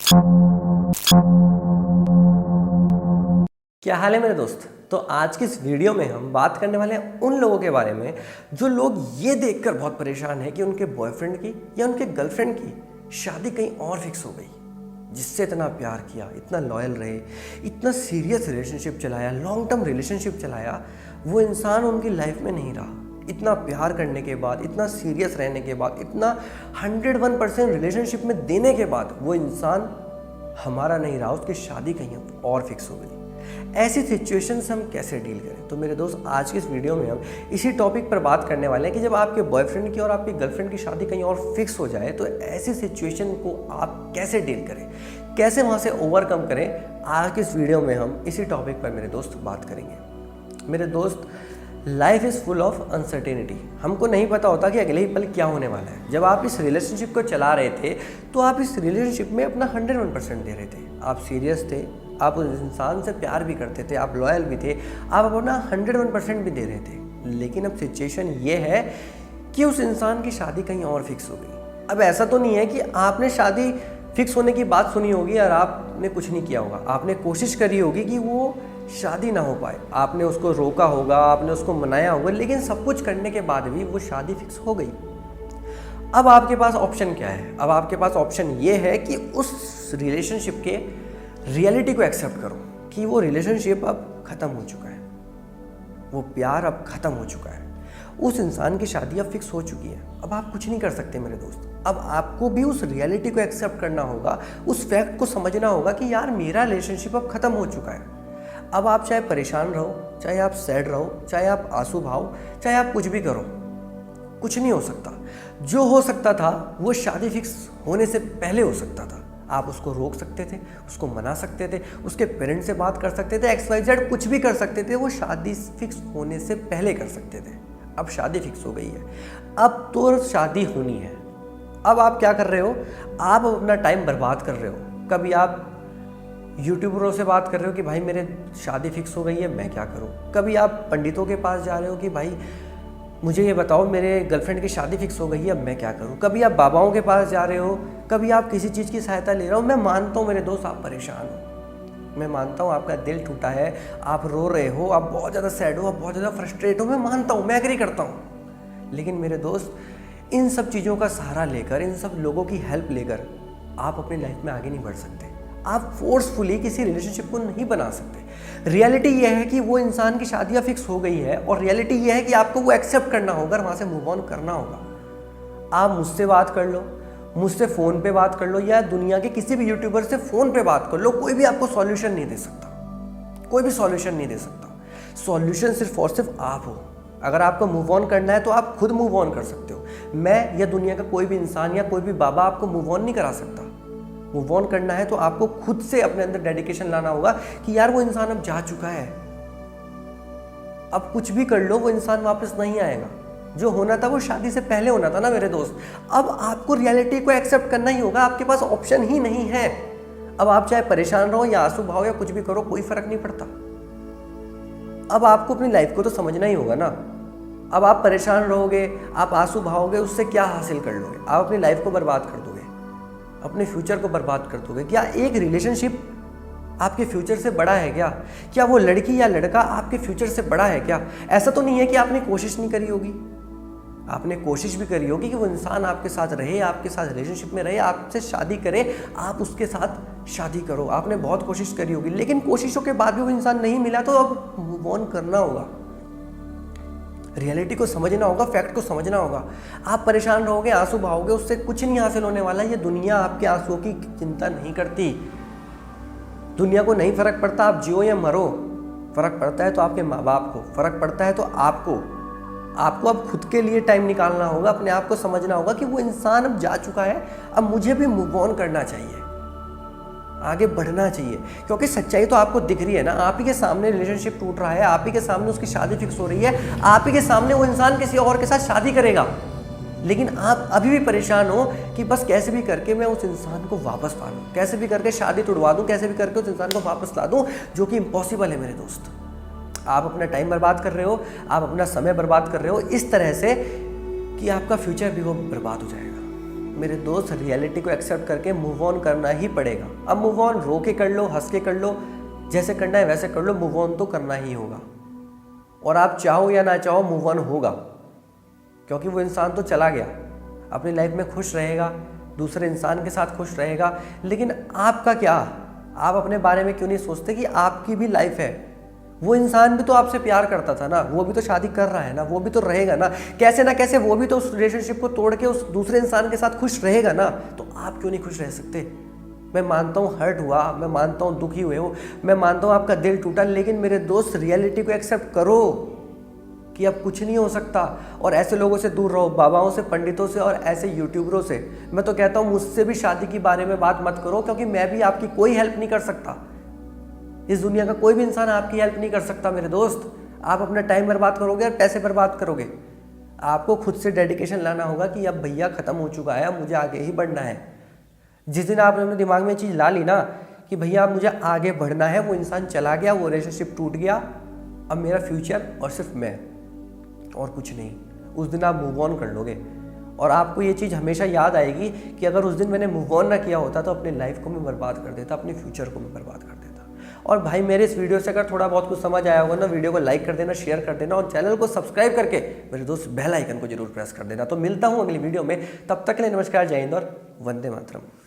क्या हाल है मेरे दोस्त। तो आज की इस वीडियो में हम बात करने वाले हैं उन लोगों के बारे में जो लोग ये देखकर बहुत परेशान हैं कि उनके बॉयफ्रेंड की या उनके गर्लफ्रेंड की शादी कहीं और फिक्स हो गई। जिससे इतना प्यार किया, इतना लॉयल रहे, इतना सीरियस रिलेशनशिप चलाया, लॉन्ग टर्म रिलेशनशिप चलाया, वो इंसान उनकी लाइफ में नहीं रहा। इतना प्यार करने के बाद, इतना सीरियस रहने के बाद, इतना 101% रिलेशनशिप में देने के बाद वो इंसान हमारा नहीं रहा, उसकी शादी कहीं और फिक्स हो गई। ऐसी सिचुएशन से हम कैसे डील करें? तो मेरे दोस्त, आज की इस वीडियो में हम इसी टॉपिक पर बात करने वाले हैं कि जब आपके बॉयफ्रेंड की और आपकी गर्लफ्रेंड की शादी कहीं और फिक्स हो जाए तो ऐसी सिचुएशन को आप कैसे डील करें, कैसे वहाँ से ओवरकम करें। आज की इस वीडियो में हम इसी टॉपिक पर मेरे दोस्त बात करेंगे। मेरे दोस्त, life is full of uncertainty. हमको नहीं पता होता कि अगले ही पल क्या होने वाला है। जब आप इस रिलेशनशिप को चला रहे थे तो आप इस रिलेशनशिप में अपना 101% दे रहे थे। आप सीरियस थे, आप उस इंसान से प्यार भी करते थे, आप लॉयल भी थे, आप अपना 101% भी दे रहे थे। लेकिन अब सिचुएशन ये है कि उस इंसान की शादी कहीं और फिक्स हो गई। अब ऐसा तो नहीं है कि आपने शादी फिक्स होने की बात सुनी होगी और आपने कुछ नहीं किया होगा। आपने कोशिश करी होगी कि वो शादी ना हो पाए, आपने उसको रोका होगा, आपने उसको मनाया होगा, लेकिन सब कुछ करने के बाद भी वो शादी फिक्स हो गई। अब आपके पास ऑप्शन क्या है? अब आपके पास ऑप्शन ये है कि उस रिलेशनशिप के रियलिटी को एक्सेप्ट करो कि वो रिलेशनशिप अब ख़त्म हो चुका है, वो प्यार अब ख़त्म हो चुका है, उस इंसान की शादी अब फिक्स हो चुकी है। अब आप कुछ नहीं कर सकते मेरे दोस्त। अब आपको भी उस रियलिटी को एक्सेप्ट करना होगा, उस फैक्ट को समझना होगा कि यार मेरा रिलेशनशिप अब ख़त्म हो चुका है। अब आप चाहे परेशान रहो, चाहे आप सैड रहो, चाहे आप आंसू भाओ, चाहे आप कुछ भी करो, कुछ नहीं हो सकता। जो हो सकता था वो शादी फिक्स होने से पहले हो सकता था। आप उसको रोक सकते थे, उसको मना सकते थे, उसके पेरेंट्स से बात कर सकते थे, XYZ कुछ भी कर सकते थे। वो शादी फिक्स होने से पहले कर सकते थे। अब शादी फिक्स हो गई है, अब तो शादी होनी है। अब आप क्या कर रहे हो? आप अपना टाइम बर्बाद कर रहे हो। कभी आप यूट्यूबरों से बात कर रहे हो कि भाई मेरे शादी फिक्स हो गई है, मैं क्या करूं। कभी आप पंडितों के पास जा रहे हो कि भाई मुझे ये बताओ मेरे गर्लफ्रेंड की शादी फिक्स हो गई है, अब मैं क्या करूं। कभी आप बाबाओं के पास जा रहे हो, कभी आप किसी चीज़ की सहायता ले रहे हो। मैं मानता हूँ मेरे दोस्त, आप परेशान हो, मैं मानता हूँ आपका दिल टूटा है, आप रो रहे हो, आप बहुत ज़्यादा सैड हो, आप बहुत ज़्यादा फ्रस्ट्रेट हो, मैं मानता हूँ, मैं एग्री करता हूँ। लेकिन मेरे दोस्त, इन सब चीज़ों का सहारा लेकर, इन सब लोगों की हेल्प लेकर आप अपनी लाइफ में आगे नहीं बढ़ सकते। आप फोर्सफुली किसी रिलेशनशिप को नहीं बना सकते। रियलिटी यह है कि वो इंसान की शादियाँ फिक्स हो गई है और रियलिटी यह है कि आपको वो एक्सेप्ट करना होगा और वहाँ से मूव ऑन करना होगा। आप मुझसे बात कर लो, मुझसे फ़ोन पे बात कर लो, या दुनिया के किसी भी यूट्यूबर से फ़ोन पे बात कर लो, कोई भी आपको सॉल्यूशन नहीं दे सकता। कोई भी सॉल्यूशन नहीं दे सकता। सॉल्यूशन सिर्फ और सिर्फ आप हो। अगर आपको मूव ऑन करना है तो आप खुद मूव ऑन कर सकते हो। मैं या दुनिया का कोई भी इंसान या कोई भी बाबा आपको मूव ऑन नहीं करा सकता। मूव ऑन करना है तो आपको खुद से अपने अंदर डेडिकेशन लाना होगा कि यार वो इंसान अब जा चुका है, अब कुछ भी कर लो वो इंसान वापस नहीं आएगा। जो होना था वो शादी से पहले होना था ना मेरे दोस्त। अब आपको रियलिटी को एक्सेप्ट करना ही होगा, आपके पास ऑप्शन ही नहीं है। अब आप चाहे परेशान रहो या आंसू भाओ या कुछ भी करो, कोई फर्क नहीं पड़ता। अब आपको अपनी लाइफ को तो समझना ही होगा ना। अब आप परेशान रहोगे, आप आंसू भाओगे, उससे क्या हासिल कर लोगे? आप अपनी लाइफ को बर्बाद कर दोगे, अपने फ्यूचर को बर्बाद कर दोगे। क्या एक रिलेशनशिप आपके फ्यूचर से बड़ा है क्या? क्या वो लड़की या लड़का आपके फ्यूचर से बड़ा है क्या? ऐसा तो नहीं है कि आपने कोशिश नहीं करी होगी। आपने कोशिश भी करी होगी कि वो इंसान आपके साथ रहे, आपके साथ रिलेशनशिप में रहे, आपसे शादी करे, आप उसके साथ शादी करो। आपने बहुत कोशिश करी होगी, लेकिन कोशिशों के बाद भी वो इंसान नहीं मिला तो अब मूव ऑन करना होगा। रियलिटी को समझना होगा, फैक्ट को समझना होगा। आप परेशान रहोगे, आंसू बहाओगे, उससे कुछ नहीं हासिल होने वाला। ये दुनिया आपके आंसुओं की चिंता नहीं करती। दुनिया को नहीं फर्क पड़ता आप जियो या मरो। फर्क पड़ता है तो आपके माँ बाप को, फर्क पड़ता है तो आपको अब खुद के लिए टाइम निकालना होगा। अपने आप को समझना होगा कि वो इंसान अब जा चुका है, अब मुझे भी मूव ऑन करना चाहिए, आगे बढ़ना चाहिए। क्योंकि सच्चाई तो आपको दिख रही है ना। आप ही के सामने रिलेशनशिप टूट रहा है, आप ही के सामने उसकी शादी फिक्स हो रही है, आप ही के सामने वो इंसान किसी और के साथ शादी करेगा। लेकिन आप अभी भी परेशान हो कि बस कैसे भी करके मैं उस इंसान को वापस पा लूँ, कैसे भी करके शादी तुड़वा दूँ, कैसे भी करके उस इंसान को वापस ला दूँ, जो कि इम्पॉसिबल है मेरे दोस्त। आप अपना टाइम बर्बाद कर रहे हो, आप अपना समय बर्बाद कर रहे हो इस तरह से कि आपका फ्यूचर भी वो बर्बाद हो जाएगा। मेरे दोस्त रियलिटी को एक्सेप्ट करके मूव ऑन करना ही पड़ेगा। अब मूव ऑन रो के कर लो, हंस के कर लो, जैसे करना है वैसे कर लो, मूव ऑन तो करना ही होगा। और आप चाहो या ना चाहो मूव ऑन होगा, क्योंकि वो इंसान तो चला गया, अपनी लाइफ में खुश रहेगा, दूसरे इंसान के साथ खुश रहेगा। लेकिन आपका क्या, आप अपने बारे में क्यों नहीं सोचते कि आपकी भी लाइफ है? वो इंसान भी तो आपसे प्यार करता था ना, वो भी तो शादी कर रहा है ना, वो भी तो रहेगा ना, कैसे ना कैसे वो भी तो उस रिलेशनशिप को तोड़ के उस दूसरे इंसान के साथ खुश रहेगा ना। तो आप क्यों नहीं खुश रह सकते? मैं मानता हूँ हर्ट हुआ, मैं मानता हूँ दुखी हुए हो, मैं मानता हूँ आपका दिल टूटा, लेकिन मेरे दोस्त रियलिटी को एक्सेप्ट करो कि अब कुछ नहीं हो सकता। और ऐसे लोगों से दूर रहो, बाबाओं से, पंडितों से और ऐसे यूट्यूबरों से। मैं तो कहता हूँ मुझसे भी शादी के बारे में बात मत करो, क्योंकि मैं भी आपकी कोई हेल्प नहीं कर सकता। इस दुनिया का कोई भी इंसान आपकी हेल्प नहीं कर सकता मेरे दोस्त। आप अपना टाइम बर्बाद करोगे और पैसे बर्बाद करोगे। आपको खुद से डेडिकेशन लाना होगा कि अब भैया ख़त्म हो चुका है, अब मुझे आगे ही बढ़ना है। जिस दिन आपने अपने दिमाग में ये चीज़ ला ली ना कि भैया अब मुझे आगे बढ़ना है, वो इंसान चला गया, वो रिलेशनशिप टूट गया, अब मेरा फ्यूचर और सिर्फ मैं और कुछ नहीं, उस दिन आप मूव ऑन कर लोगे। और आपको ये चीज़ हमेशा याद आएगी कि अगर उस दिन मैंने मूव ऑन ना किया होता तो अपनी लाइफ को मैं बर्बाद कर देता, अपने फ्यूचर को मैं बर्बाद कर देता। और भाई मेरे इस वीडियो से अगर थोड़ा बहुत कुछ समझ आया होगा ना, वीडियो को लाइक कर देना, शेयर कर देना और चैनल को सब्सक्राइब करके मेरे दोस्त बेल आइकन को जरूर प्रेस कर देना। तो मिलता हूँ अगली वीडियो में, तब तक के लिए नमस्कार, जय हिंद और वंदे मातरम।